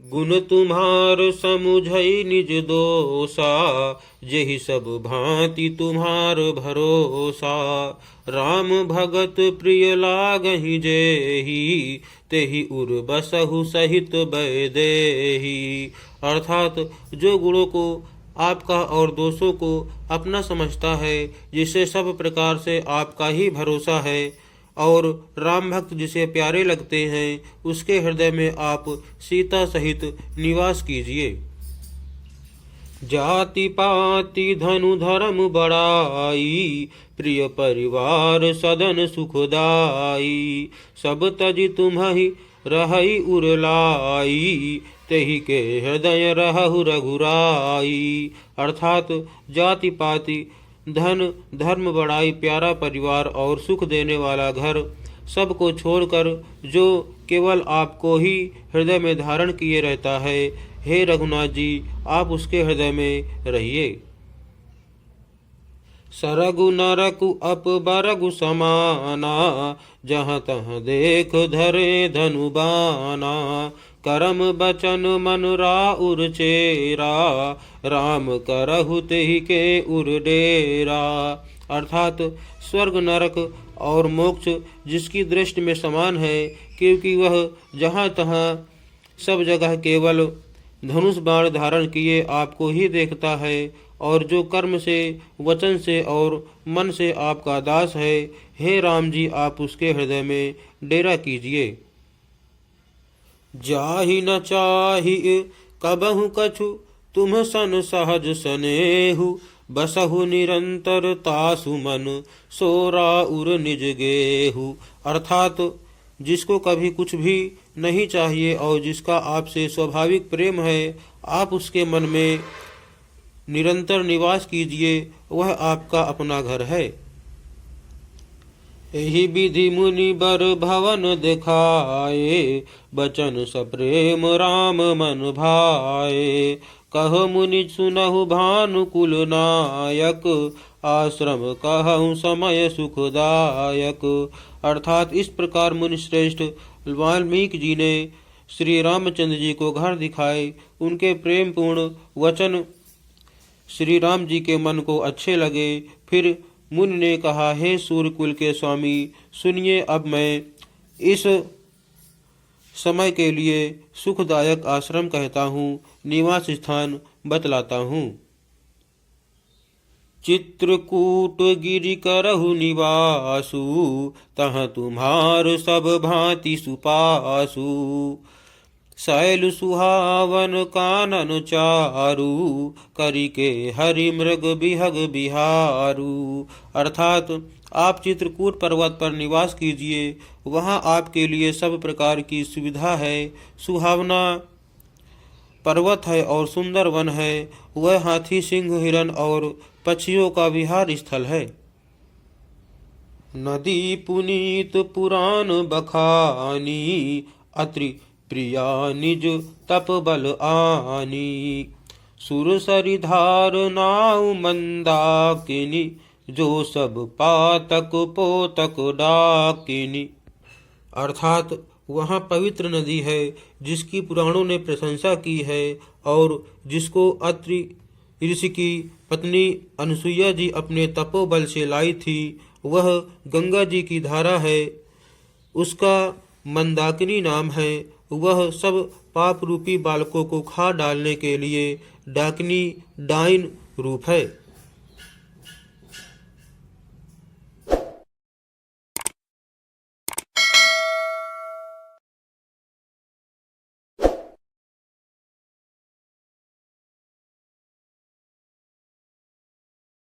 गुण तुम्हार समुझई निज दोषा, जेहि सब भांति तुम्हार भरोसा। राम भगत प्रिय लागहि जेहि, तेहि उर बसहु सहित बैदेही। अर्थात जो गुणों को आपका और दोषों को अपना समझता है, जिसे सब प्रकार से आपका ही भरोसा है, और राम भक्त जिसे प्यारे लगते हैं, उसके हृदय में आप सीता सहित निवास कीजिए। जाति पाति धनु धर्म बड़ाई, प्रिय परिवार सदन सुखदाई। सब तज तुम्हि रहई उरलाई, तेहि के हृदय रहु रघुराई। अर्थात जाति पाति धन धर्म बड़ाई प्यारा परिवार और सुख देने वाला घर सबको छोड़कर जो केवल आपको ही हृदय में धारण किए रहता है, हे रघुनाथ जी, आप उसके हृदय में रहिए। सरगु नरकु अपबरगु समाना, जहाँ तहाँ देख धरे धनुबाना। करम बचन मन राउर चेरा, राम करहु तेहि के उर डेरा। अर्थात स्वर्ग नरक और मोक्ष जिसकी दृष्टि में समान है, क्योंकि वह जहाँ तहाँ सब जगह केवल धनुष बाण धारण किए आपको ही देखता है, और जो कर्म से वचन से और मन से आपका दास है, हे राम जी, आप उसके हृदय में डेरा कीजिए। जाहि न चाहि कबहु कछु, तुम सन सहज सनेहु। बसहु निरंतर तासु मन, सोरा उर निज गेहु। अर्थात जिसको कभी कुछ भी नहीं चाहिए और जिसका आपसे स्वाभाविक प्रेम है, आप उसके मन में निरंतर निवास कीजिए, वह आपका अपना घर है। एहि विधि मुनि बर भवन दिखाए, बचन सप्रेम राम मन भाए। कह मुनि सुनहु भानुकुल नायक, आश्रम कहूँ समय सुखदायक। अर्थात इस प्रकार मुनि श्रेष्ठ वाल्मीकि जी ने श्री रामचंद्र जी को घर दिखाए। उनके प्रेम पूर्ण वचन श्री राम जी के मन को अच्छे लगे। फिर मुनि ने कहा, हे सूर्यकुल के स्वामी, सुनिए, अब मैं इस समय के लिए सुखदायक आश्रम कहता हूँ, निवास स्थान बतलाता हूँ। चित्रकूट गिरि करहु निवासु, तहाँ तुम्हार सब भांति सुपासु। शैल सुहावन कानन चारु, करिके हरि मृग बिहग बिहारू। अर्थात आप चित्रकूट पर्वत पर निवास कीजिए, वहाँ आपके लिए सब प्रकार की सुविधा है। सुहावना पर्वत है और सुंदर वन है। वह हाथी, सिंह, हिरण और पक्षियों का विहार स्थल है। नदी पुनीत पुराण बखानी, अत्रि प्रिया निज तप बल आनी। सुरसरि धार नाउ मंदाकिनी, जो सब पातक पोतक डाकिनी। अर्थात वहाँ पवित्र नदी है जिसकी पुराणों ने प्रशंसा की है, और जिसको अत्रि ऋषि की पत्नी अनुसुईया जी अपने तपोबल से लाई थी। वह गंगा जी की धारा है, उसका मंदाकिनी नाम है। वह सब पाप रूपी बालकों को खा डालने के लिए डाकिनी डाइन रूप है।